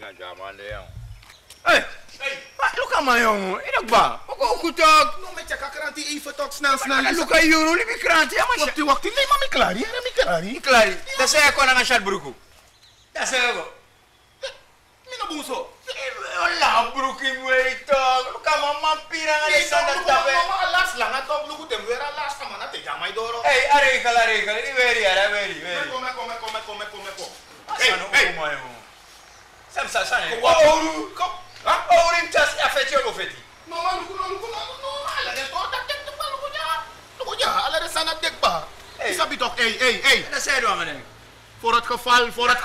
na jaman de yon. Hey! Look at my young. Inak ba? Ako talk. No, me check a kranti even talk snel. Look at you, libi kranti. Wakti. Nee, maar mi klari. Klari. Dat zei ako na nga shot broeko. Dat zei ako. Mi no buso. Wala, broekie mo ito. Look at mama pira nga di sa nagtabi. Mama alas lang. Ato, lugu dem. Wera alas naman. Ate, jamay doro. Hey, arikal. Ini very. Meko. Hey. Samsa. Kom. Ourim chas afeti o gofeti. No, lugu. Ala de to, tak pa lugu ja. Ala de sana dek ba. Isabi toch, hey. Dat zei je man. Voor het geval. Voor het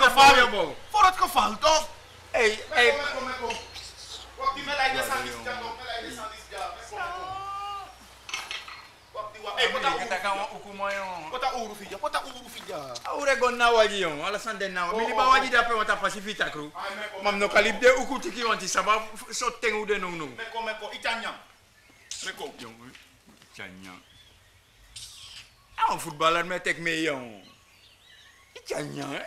geval, toch? Hey. Meko. Wakti me like de sandis ja. Hey, Kita kan ukumo yon. Pota uru fija. Aure gon na waji yon. Ala sande na. Mili ba waji dape wata pasifita kru. Mam no kalibde uku tiki wanti sabab so tengu de nung. Meko, itanyam. Meko. Itanyam. Un footballer met tek me yon. Itanyam.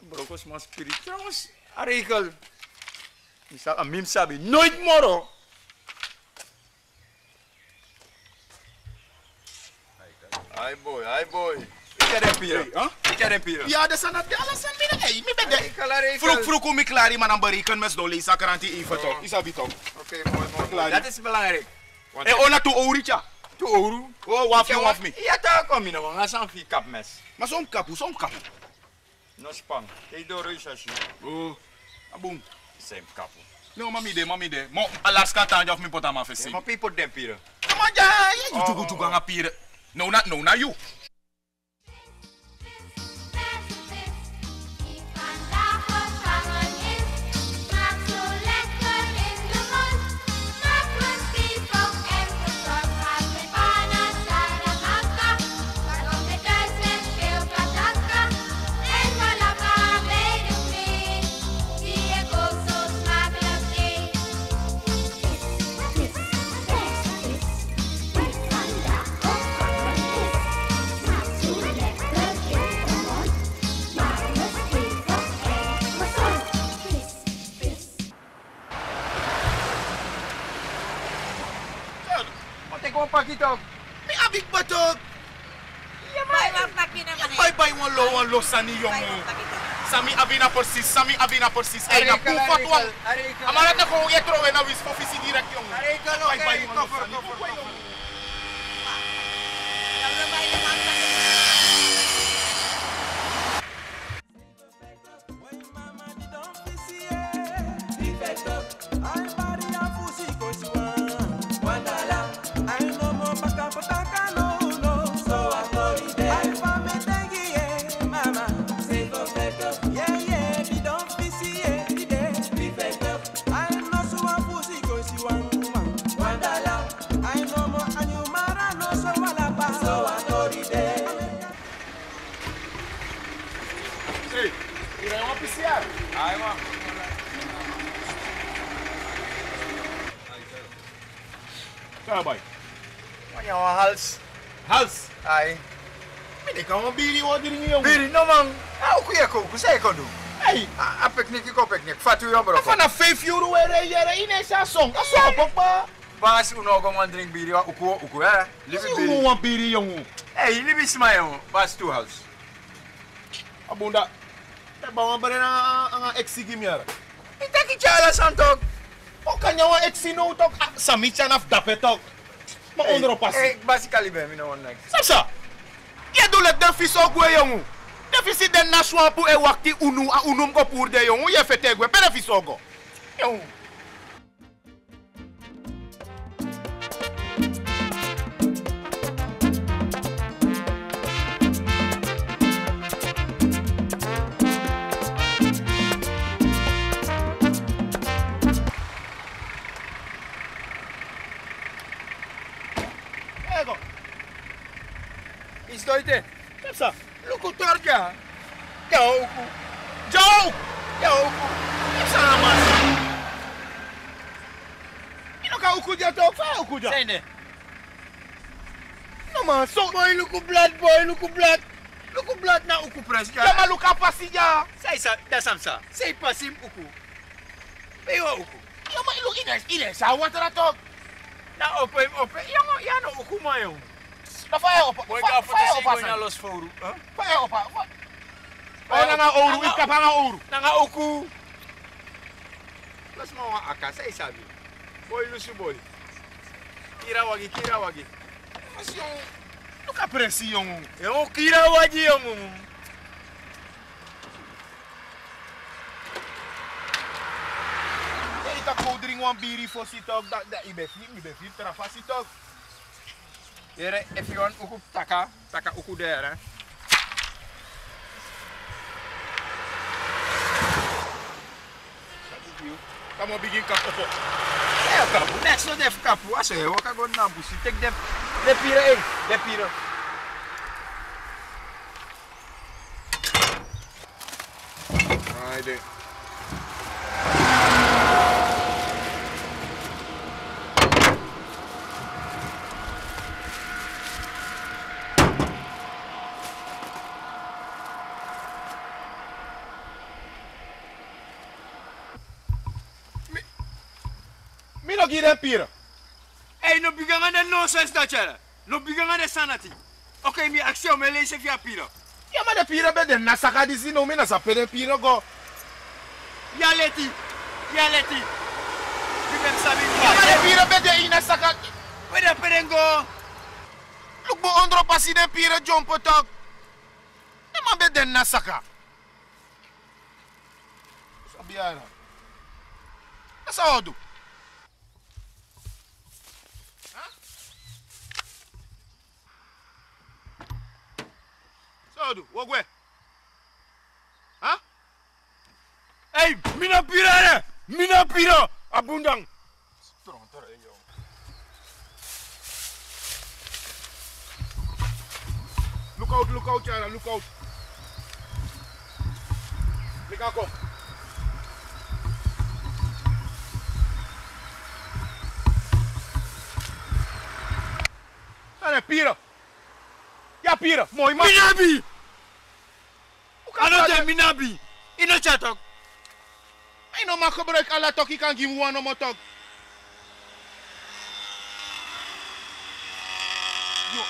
Brokos mas spirit trouwens. Arikal. Isa amim sabi nooit moro. Hi boy. Ik heb een pier. Ja, dat zijn het alles aan midden. Hey, mi bede. Arikal. Vroeg kom ik klaar, maar dan berekenen met dole. Isa karanti even toch. Isabi toch. Oké, mooi. Dat is belangrijk. Hey, ona tu ouricha. Tu ouro. Oh, waf me. Ja, daar kom je nog. Ga zo'n vier kapmes. Maar zo'n kapu. No span. Kijk door Ruis als je. Oh, aboom. Same kapu. No, mami de. Mo, alas kan tanja of mi pota ma fesi. Maar people den pieren. Maar ja, je jugu nga pire. No, na you. Pakito. Mi abik batok. Bye one low sani yung. Sami abina por sis. Ay na pufat wang. Amarat na kung yetro na wis po fisi direct yung. Bye one low sani. Kaya boy? Wanneer we hals. Ai. Mene kan we biri ordering yung. Biri, no man. Ook je koken, zei ik al doen. Hey. A picnic, Fat u jammer. Vanaf 5 euro weer in een song. Dat is papa. Bas uno go man drink biri, uku hè. Lieve biri. Hoe een biri jongen. Hey, lieve smile jongen. Bas two house. Abunda. Taba wan bare na exi gimiara. Itaki chala santok. O kanya wan exi no tok. Sami chanaf dape tok. Ma ondro pasi. Hey, basically be, me no one like. Sapsa. Je doet het defi so gwe jongen. Defi si den na swampu e wakti unu a unum ko pour de jongen. Je fete gwe. Pe defi so go. Jongen. Is doite? Sapsa. Luku torja. Jauku. Sama. Ino ka ukuja tok fa ukuja. Sende. No man, so Boy, luku blood. Luku blad na uku pres. Ya ma luka pasi ya. Sai sa da samsa. Sai pasim uku. Bewa uku. Ya ma ilu ine sa water tok. Na ope. Ya no uku mayo. Na fire opa. Boy ga foto singo na los fouru. Fire opa. Oh nanga ouro ikapa nga ouro. Nanga uku. Las mo aka sai sabi. Boy lusu boy. Kira wagi. Mas yung luka presi yung. Yung kira wagi yung. Ita kodring wan biri for sitok da ibe fit trafa sitok. Yere if you want uku taka uku there. Kamu begin kapo po. Kapu, next no def kapu. Aso he, waka go na busi. Take de pira de pira. Haydi. Mi no give them pira. Hey, no bigangan de nonsense dat jere. No bigangan de sanity. Okay, mi aksio me lees via pira. Ya ma de pira be de nasaka di sino mi na sapere pira go. Ya leti. Bigan sabi. Ya ma de pira be de ina saka. Weda perengo. Look bo ondro pasi de pira jump tok. Ya ma be de nasaka. Sabiara. Asa odu. Sodu, wogwe. Ha? Hey, mina pira. Abundang. Trontor yo. Look out, Chara, look out. Likako. Ane pira. Ya pira, mooi man. Minabi. Ano de minabi. Ino chatok. Ay no man gebruik alla tok, ik kan give one no more tok. Yo.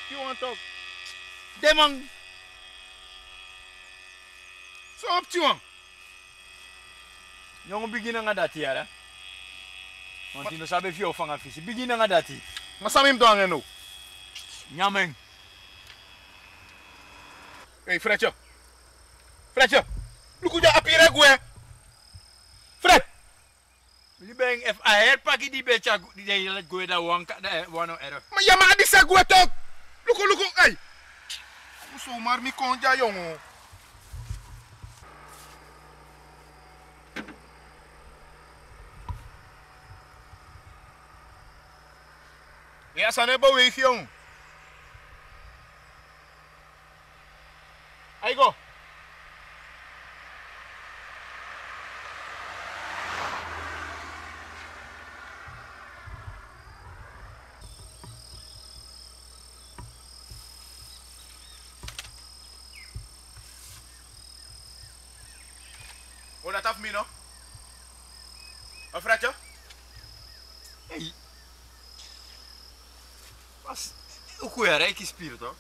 You want tok? Demang. So up to one. Yung bigina nga dati yara. Want ino sabi fio fanga fisi. Bigina nga dati. Masamim do angeno. Nyameng. Hey, Fletcher. Look at apire gwe. Fred. Libeng if I head paki di becha di let go da wanka da wano error. Ma yama di sa gwe tok. Look, ay. Muso mar mi konja yongo. Ya sa nebo week yong. Ay go. Hola, taf mino. Afracho? Hey. Was o ku era que espírito.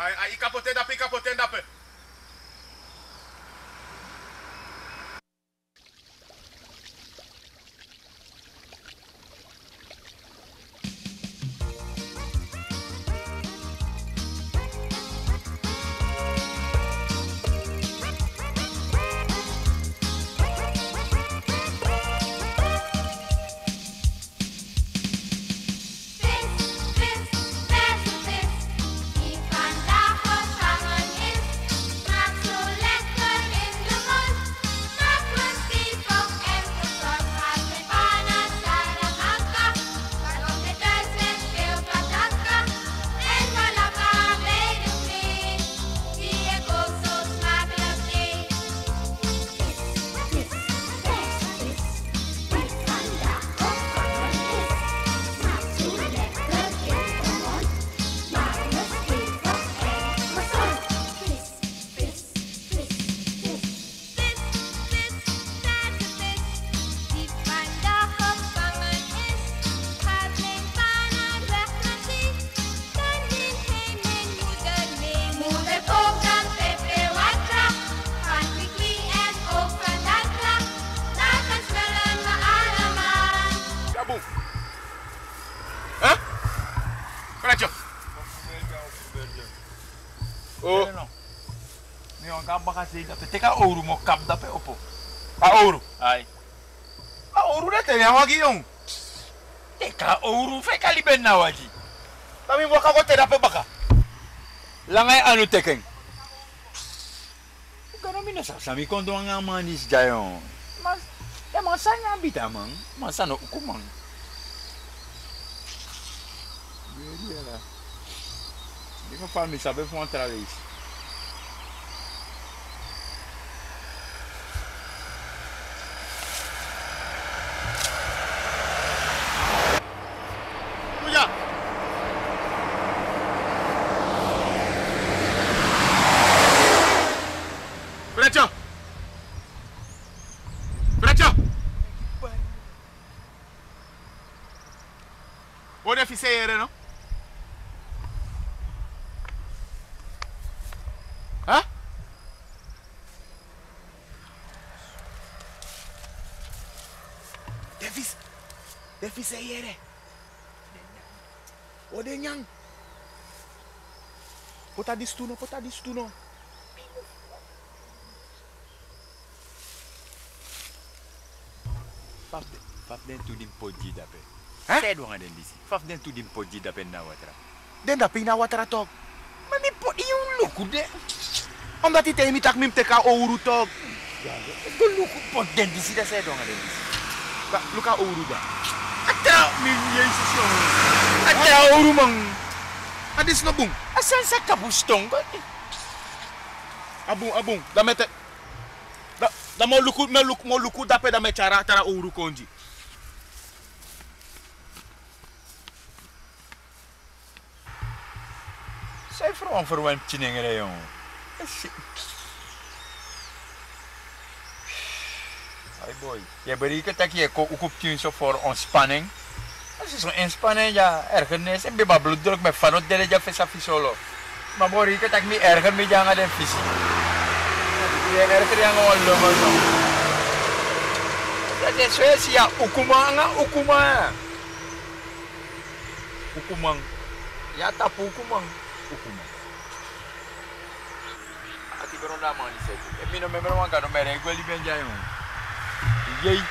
Ai capote da pe. Vis, vis, verse vis, die vandaag gevangen is. baka say dape. Teka ouro mo kap dape opo. Ouro. Ay. Ouro na tayo wagi yung. Teka ouro fe kaliben na waji. Kami waka ko tayo dape baka. Langay ano tekeng. Kano minasasami kondo nga manis jayon. Mas ya masanya bitamang, masano ukumang. Beri lah. Di ko pa mi sabe fo outra vez. Kuya. Bracho. Bracho. Ora fiseire, no? Ha? Defiseire. Ode nyang. Pota di stuno. Faf den tu dim podji dape. Hah? Saya doang den disi. Faf den tu dim podji dape na watra. Den dape na watra tok. Mami pot yung luku de. Omdat ite imitak mim teka ouro tok. Ito luku pot den disi da saya doang den disi. Luka ouro da. Ata min yesus yo. Ata ouro mang. Adis no bung. Asan sa kabustong ko? Abung. Da mo luku dape da me cara ouro konji. Sai from verwant chinengere yo. Ay boy. Je beriket dat je ook zo voor ontspanning. Als je zo'n inspanning, ja, ergernis. En bij bloeddruk met van het delen, ja, visa fisolo. Maar boy, ik tak niet erger met jangan den visi. Je erger yang gewoon lomen zo. Dat is zo, ja, ukuma. Ukumang. Ja, tapu ukumang. Ukumang. Ati beronda man ni sete. E mino me beronda no mere igual li ben jayo. Yei.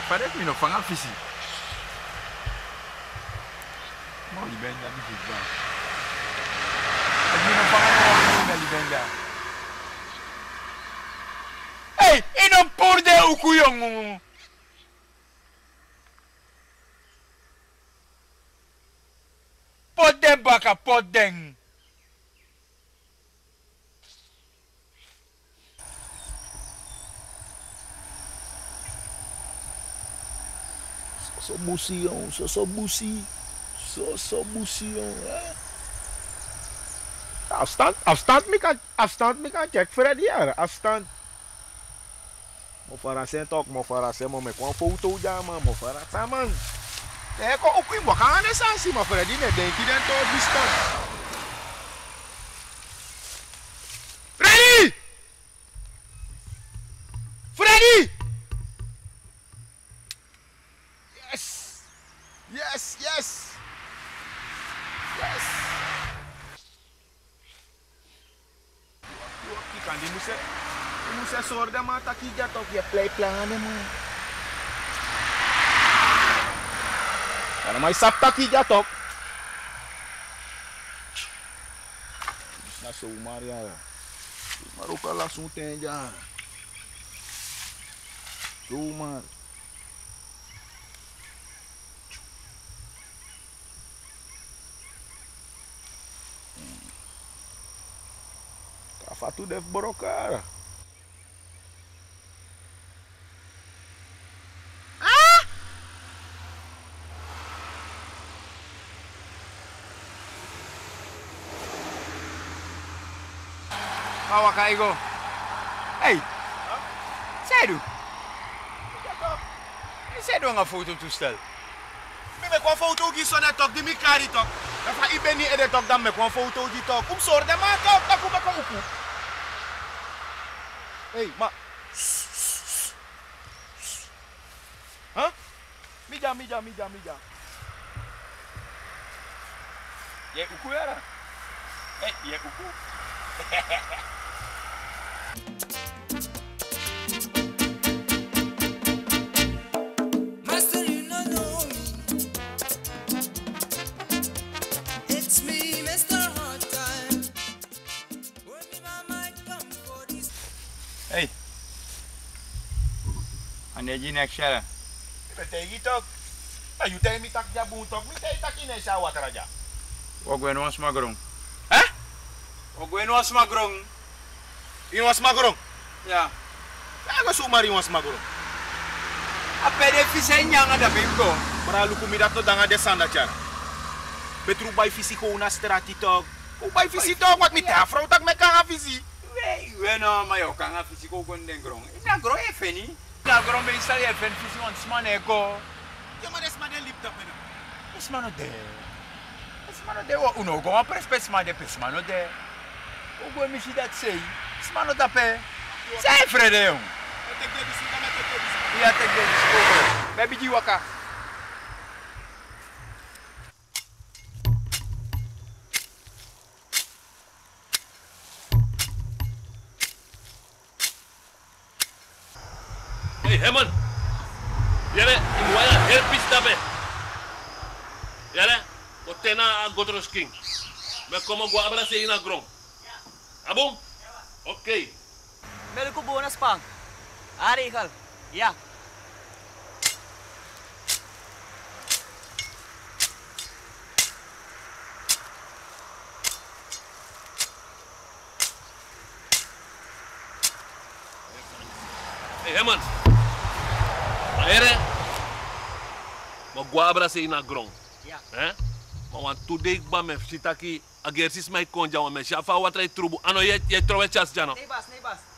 Parece mino fanga fisi. Mo li ben ja mi fitba. E mino fanga no li ben ja. Hey, e non purde ukuyong. Podeng baka podeng. So busi yon, so busi yon. Afstand mi kan check voor het jaar. Afstand. Mo farase tok, mo farase mo me kon foto ja mo farase man. Ko ook in wakan esansi maar voor die net denk je dan tot distant. Freddy! Freddy! Yes. Je kan die moest zorgen maar dat je dat op je play plannen man. Karena may sapta kiga tok. Na sumar ya. Maruka langsung tenja. Sumar. Kafatu def borokara. Bawa kaigo. Hey. Sério? Sério nga fototoestel? Me kon foto gi so net tok di mi kari tok. Da fa ibe ni ede tok dan me kon foto gi tok. Sorte ma tok ta ku me kon uku. Hey, ma. Huh? Mija. Ye uku yara? Je uku. Master, you don't know me. It's me, Mr. Hard Time. When me my mind come for this. Hey. Aneji next year. Betegi tok. You tell me tak jabu tok, me tell tak ine sa water aja. Ogwen was magrong. Hah? Ogwen was magrong. In was magorong. Ja. Aga sumari was magorong. Apa de fisenya ngada bimbo. Para luku midat no danga desanda char. Betru bay fisi ko una strati tok. Ko bay fisi tok wat mi ta frau tak me kanga fisi. We no mayo kanga fisiko kon den grong. Ina grong e feni. Na grong be install e fen fisi on smane ko. Ya maar des man lip tak mena. Smano de. Smano de o uno go apres pesma de pesmano de. O go mi si dat sei. Smano da pe. Sei fredeu. Tek de bisi kama tek de bisi. Ia tek de disco. Baby jiwaka. Hey, Herman. Yere, igual el pista be. Yere, o tena a gotros king. Me como guabra se ina grong. Abong? Okay. Meron ko bonus pang. Ari ikal. Ya. Hey, Herman. Yere, mo guabra se ina grong. Ya. Eh? Ma wan today ba me sitaki agersis mai konja wa me shafa watra trubu. Ano ye trowe chas jano. Nee bas.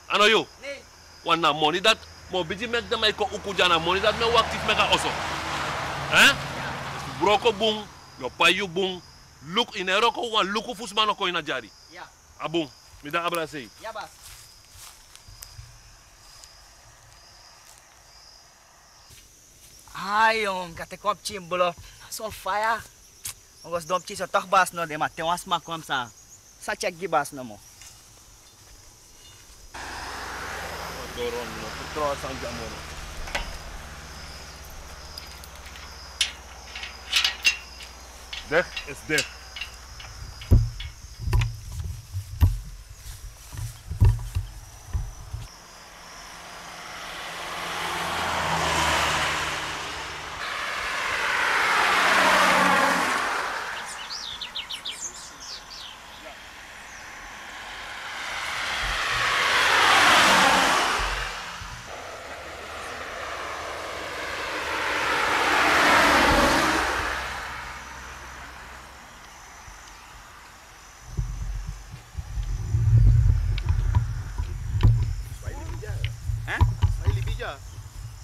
Ano yo. Nee. Wana money that mo biji mek de mai ko uku jana money that me waktif meka oso. Eh? Broko bung, yo payu bung, look in eroko wan luku fusmano ko ina jari. Ya. Abung, mi da abrasei. Ya bas. Ayong kate kopchi bulo. So fire. Ogos domchi so toch bas no de mate was ma kom sa. Sa check gi bas no mo. Doron no, Tro san jamon. deg is deg.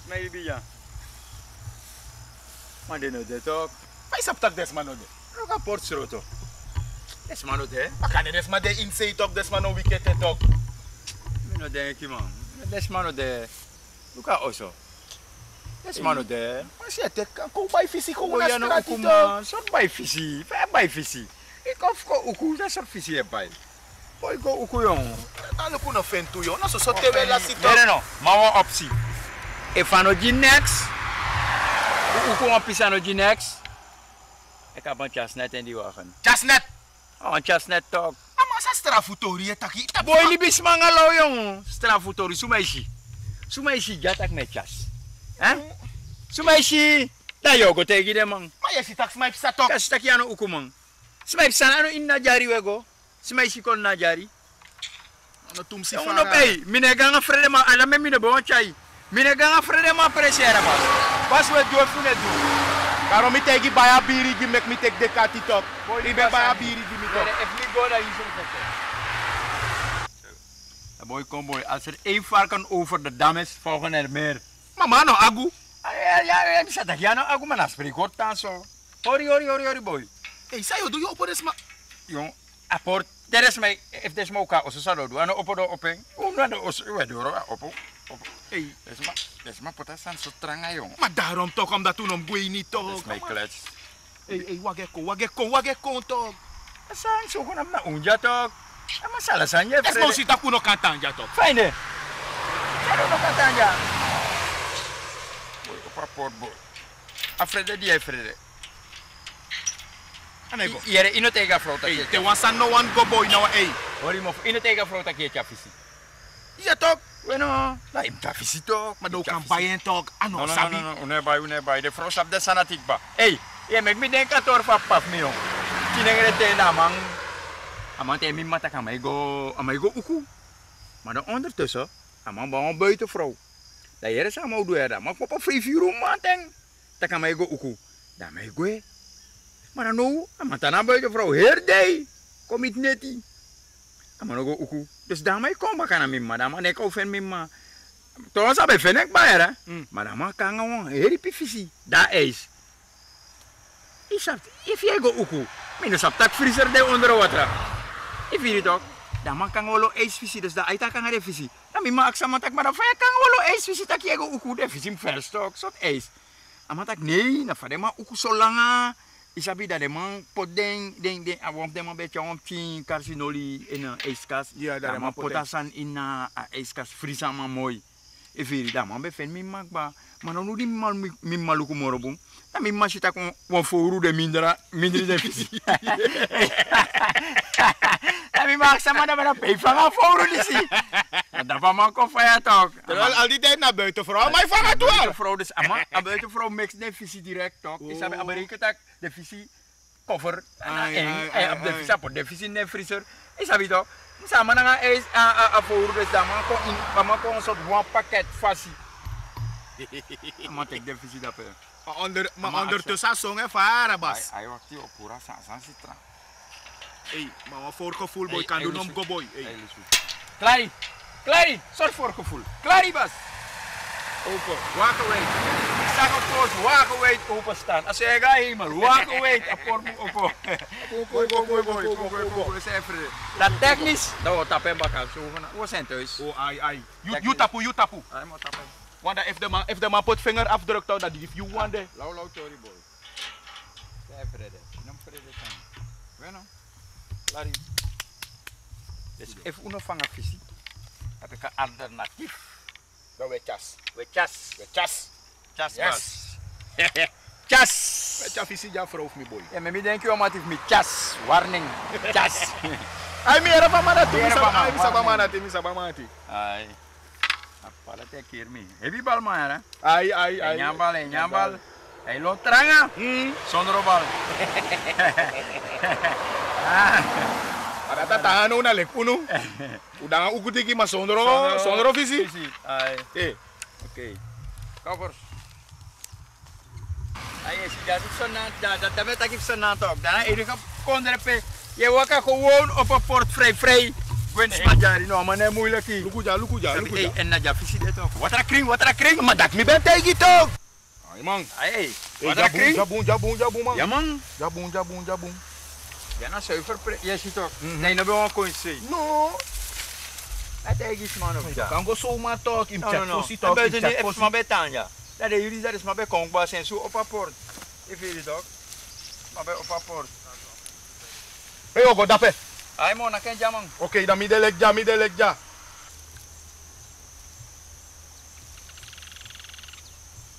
Maybe ya. Madeno de tok. Pai sap tak des mano de. Roka port sroto. Smano de. Makane des man de insay tok des mano wicket tok. Mino de ki man. Desmano de. Luka oso. Desmano de. Mas je tek ko bay fisi ko una Oya no strati tok. ukuma. Sort bay fisi. Fa bay fisi. Ikof ko uku sa sort fisi e bay. Boy go uku yon. Ano ko no fentu yo. No so so te la si tok. Mere no. Mawa opsi. If ano next. Uku ang pisano next. Ik heb een chasnet in die wagen. Chasnet. Oh, een chasnet tok. Ama sa strafutori taki. Boy, libis mga law yung strafutori. Sumaishi jatak me chas. Eh? Sumaishi. Tayo go tegi de mang. Ma ye si tax mai pisa tok. Kas taki ano uku mang. Sumaishi sana ano in najari wego. Sumaishi kon najari. Ano tum si Yung uno pay. Minega nga frede ma. Alam me mine bon chay. Minega nga frede ma presiera pas. Pas we do fune do. Karo mi tegi baya biri gi mek mi tek de kati tok. Ibe baya biri gi mi tok. If we go daar hier zo boy, kom boy. Als er één varken over de dam is, volgen er meer. Mama no agu. Ja, bisa tak ya no aku mana sprikot tan so. Hori boy. Hey, sayo do yo operes ma. Jong, aport teres mij if des mo ka oso sado do ano opo do openg. Uno do oso we do opo. Hey, des ma potasan so tranga jong. Ma daarom toch omdat toen om gwe niet Des toch. my klets. Hey, wage ko tok. Asan, so kon na unja tok. Masalah sanya. Es mau sita kuno katanja tok. Fine. Pero no katanja. Boy, opa port boy. Afrede di Frede. Anego. Iere ino tega frota. Hey, te wansan no one go boy now hey. Ori mo ino tega frota ke chafisi. Iya tok. Bueno, la im chafisi tok. Maar do kan bayen tok. Ano sabi. No, une bai. De fro sap de sanatik ba. Hey, ye mek mi den 14 paf mi yo. Tinengre te na man. Amante mi mata kan amaigo uku. Maar dan ondertussen, amang bang buitenvrouw. Da yere sa mau doer da, maar papa free viru manteng. Ta kan amaigo uku. Da amaigo. Maar nou, amanta na buitenvrouw herde. Komit neti. Amanogo uku. Dus daarmee kom kan aan mimma, dan nek ofen mimma. Toen sabe fenek ba era. Maar dan ma kan gewoon heri pifisi. Da is. Isap, if je go uku. Minus op tak freezer de onder water. If je toch, dan man kan wolo ijsvisie, dus daar kan er visie. Dan mi maak sama tak maar dan kan wolo ijsvisie tak je go uku de visie verstok, soort ijs. Amatak nee, na fade ma uku so langa. Isabi dat de man pot ding, awam de man beetje om 10 karsinoli in een ijskas. Ja, dat man potasan in een ijskas frisa man mooi. If je dat man bevind mi maak ba, maar dan nu die mi maluku morobum. Dan mi man zit kon wan vooru de minder de visie. Mi maak sama dat we dat pay vangen voor die zie. Dat van man kon fire toch. Terwijl al die tijd naar buiten vrouw, maar vangen toe al. Vrouw dus ama, a buiten vrouw mix de visie direct toch. Is hebben Amerika tak de visie cover en op de visie op de visie ne freezer. Is hebben toch. Sama na is a voor dus dan man kon in, man kon soort one pakket fasie. Maar tek de visie dat Maar ondertussen zong en varen bas. Hij wacht hier op pura san citra. Hey, maar wat voor gevoel boy kan doen om go boy. Clary, zorg voor gevoel. Clary bas. Open, walk away. Ik zag op post, walk away openstaan. Als jij gaat helemaal, walk away. Open. Dat technisch, dat wordt tappen bakken. We zijn thuis. Oh, ai. You tapu. Want if the man put vinger afdrukt, dat die you want there. Lauw, sorry boy. Zij vrede. Nam vrede zijn. Bueno. Clary. Dus even onafhankelijk visie. Heb ik een alternatief. Dat we chas. Chas. Met je visie ja vrouw me boy. Ja, maar ik denk je om het met chas. Warning. Chas. Ai mi era para tu, mi sabamati. Ai. Apa te keer me. Heavy bal maar hè. Ai. Nyambal. Hey lo tranga. Sondro bal. Ada tahan una lek puno. Udah ukutiki mas sondro visi. Ai. Okay. Covers. Ai esse já dat também tá aqui sonando ook. Dan ele kan kondrepe. Je waka gewoon op een port vrij. Gwen smadjari no maar nee moeilijk hier. Lukuja. En na ja visie dit ook. Wat er kring, maar dat me ben tegen toch. Ai man. Ai. Wat er kring? Jabun man. Ja man. Jabun. Ja na zuiver. Je ziet ook. Nee, nou ben ik gewoon zien. No. Het is man ook. Kan go zomaar talk in chat. No. Talk Buiten in die chat. is maar bij Tanja. Dat is jullie dat is maar bij Kongbaas en zo op apport. Ik weet het ook. Maar bij op apport. Hey ogo dape. Ai man, na ken jamang. Okay, dan midelek ja.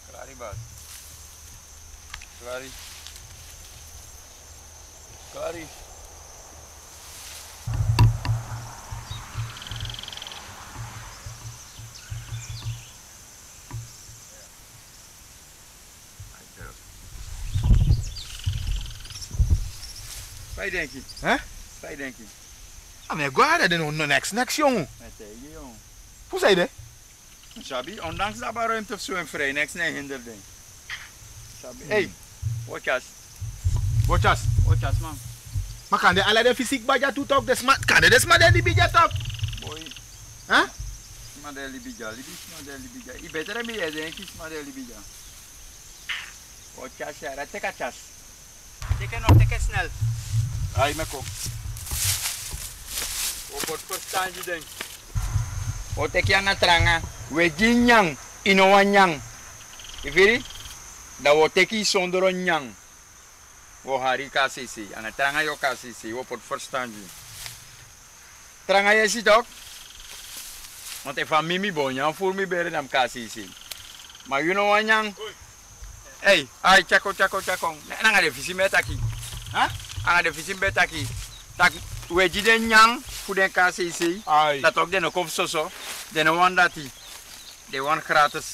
Clary bas. Clary. Vai denk je? Hè? Vai denk je? Ah, maar guarda de no next jongen. Met tegen jong. Hoe zei je? Sabi, ondanks dat maar ruimte of zo en vrij, niks nee hinder ding. Sabi. Hey, Watjas man. maar kan de alle de fysiek baja toe talk des maar kan de des maar die bija talk. Boy. Hè? Smadeli bija. I betere mi denk ik smadeli bija. Watjas ja, teka chas. Teka snel. Ai me kom. Op verstaan je ding. O teki na tranga, we jinyang, inowanyang. Iviri? Da o teki sondro nyang. Wo hari KCC. En tranga yo KCC. Wo pot verstaan je. Tranga je ziet ook. Want ik van Mimi Bonja voor me beren dan KCC. Maar you know wat yang? Hey, ay chako. Nanga de visi metaki. Huh? Anga de visi metaki. Tak we jiden yang voor den KCC. Ai. Dat ook den ook of zo. Den one dat die. De one gratis.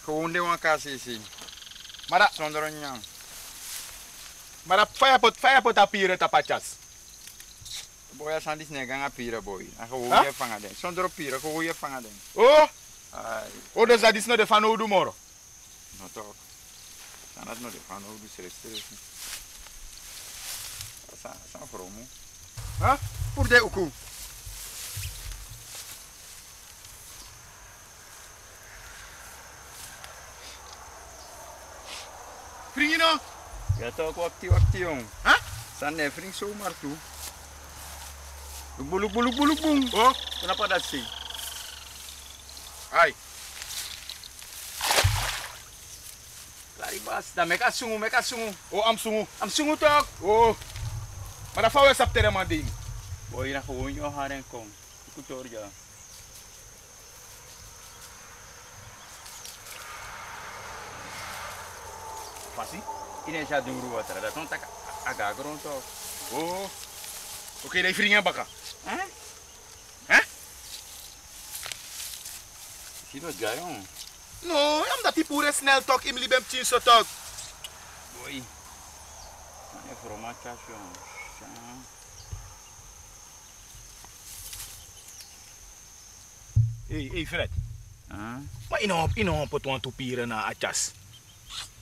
Gewoon de one KCC. Maar dat, Zonder een yang. maar dat firepot apieren tapachas. Boy, als aan die snega gaan pira boy. En gewoon Huh? je vangen den. Zonder pira, gewoon je vangen den. Oh, Ai, oh, dus dat is nog de van hoe doen moro. no toch. Zijn dat nog de van hoe dus rest. Zijn promo. Huh? Voor de oku. Vrienden nou? Ja toch, wakti jong. Huh? Zijn de vriend zomaar toe. Buluk boom. Oh, Kenapa dat sih? ai. Laribas, dan meka sungu. Oh, am sungu. Am sungu toch? Oh. Maar dat vouwen sap tere man ding. Boy, na gewoon je haar en kom. Ik hoor ja. Fasi? Ini já duro water. Dat ont agak grond toch. Oh. Oké, die vrienden bakken. Hã? Huh? Zie dat ga jong. No, am dat die pure snel tok im libem chin so tok. Boy. Mana formatas jong. Hey, Fred. Hã? Maar ino pot want to pieren na achas.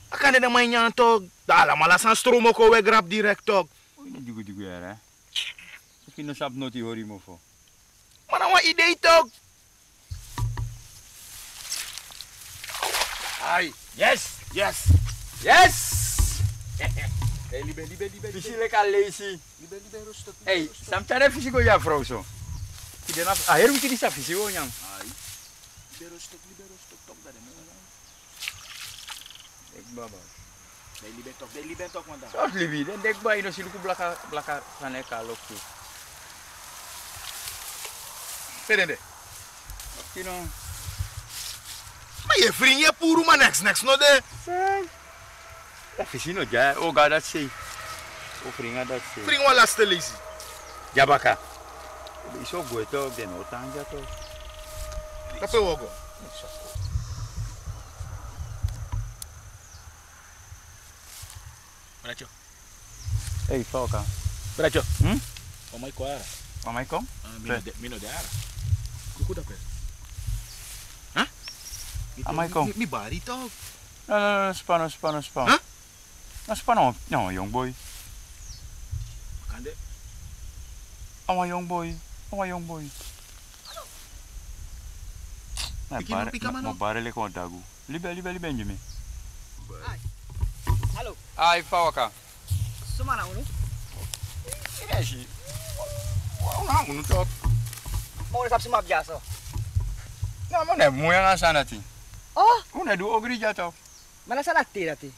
Akan de man yan tok. Dala malas aan stroom ko we grab direct tok. Ini digu ya, hè. Ik no sap noti hori mo fo. Maar nou een idee tok. Ai, Yes. yes. Hey, libe. Visi lekker lazy. Libe rustig. Hey, samtare visi go ya vrouw zo. Tidak naf. Akhir mungkin bisa visi wo yang. Ai. Libe rustig tok da de mo. Ik baba. Dei libe tok man da. Soort libi, dan dek ba ino siluku belakang sana kalok tu. Perende. Kino. Maar je vriend je puru man next no de. Ja, visi no ja. Oh, ga dat sih. Oh, pringa dat sih. Vriend wa laste lazy. Jabaka. Iso gue to den otang ja to. Kape wogo. Bracho. Hey, Falka. Bracho. Hm? O mai kwara. Mamai kom? Mino de ara. Kuku da pe. Hah? Amai kom. Mi bari tok. No, spano. Huh? No, spano. No, young boy. Kande. Ama young boy. Pika mano. Mo bare le kon dagu. Libe njimi. Halo, Ai, Falka. sumana unu? Ini sih. Wah, unu tok. Mau usap semua biasa. Na mana mo yang sana ti. Oh, Una du ogri ja tok. mana salah tidak ti?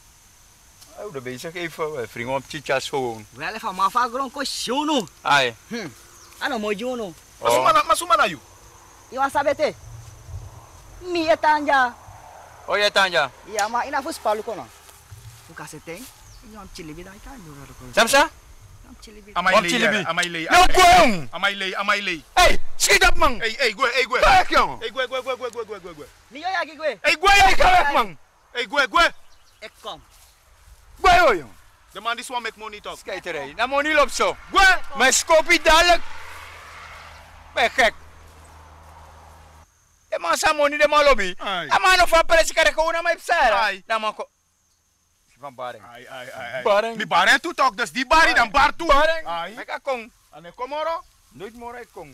Udah bezig even vriend op chichas gewoon. Wel even mafa grong ko shono. Ai. Ano mo juno? Masumana yu. Iwan sabete. Mi etanja. Oh ya tanja. Iya ma ina fus palu kono. Ku kaseteng. Nyom chili bidai kan dulu ko. Samsa? Nyom chili bidai. Amai lei. No kwong. Amai lei. Hey, schiet op man. Hey, gue. Kijk jong. Hey, gue. Ni yo yagi gue. Hey, gue. Kijk man. Hey, gue. Ekom. Boy jong. The man this one make money talk. Skaterij. Na mo niet op zo. Gue. Mijn skopie dadelijk. Ben gek. De man sa money de man lobby. Ai. A man of aparece kare ko na may psara. Ai. Na man ko. Van Bareng. Ai. Bareng. Mi baren tu talk, dus die bari dan bar tu. Bareng. Ai. Meka kong. Ane komoro. Nooit more kong.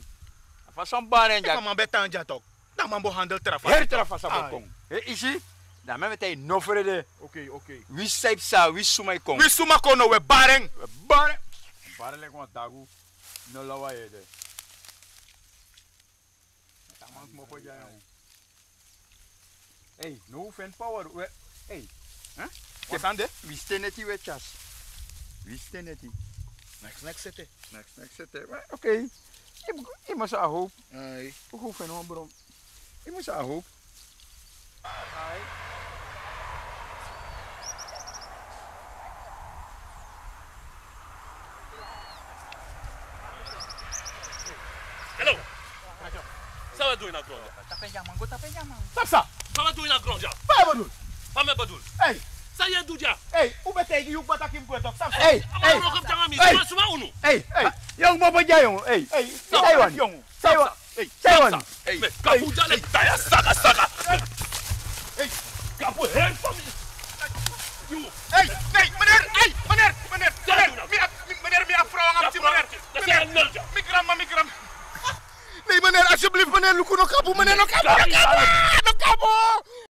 Van zo'n Bareng Ja, ja. man betanja talk. Dan man bo handel traf. Hertra van zo'n Ai. kong. He isi. Da me meteen no vrede. Okay. Wie saip sa, wie sumay kong. We suma kono we bareng. Bareng. Bareng le kon dagu. No lawa yede. Tamang mo ko dyan. Hey, no fan power. Hey. Wat aan de? Wie stenen die wetjas? Wist je net? Next zitten. Next zitten. Oké. Ik moet zo hoop. Ai. Ik hoef geen hombrom. Ik moet zo hoop. Hello. Sabe doing na grond? Tapé jaman, go tapé jaman. Sapsa. Sabe doing na grond ja? Vai, Badul. Pa me badul. Hey. Sa ye do ja? Hey, hoe betekent je bata kim kwetok? Sapsa. Hey, Ama ro kap janga mi. Hey. Suma unu. hey, young Bobo Jayon. Hey, Hey, say one. jong. Say one. Hey, Say one. Hey. Me kapu jale taya saka saka. Hey. Kapu hen pa mi. You. Hey, nee, meneer. Hey, meneer. Meneer, meer vrouwen aan meneer. Dat is een nul ja. Migram. Nee, meneer, alsjeblieft, meneer. Luku no kapu, meneer no kapu.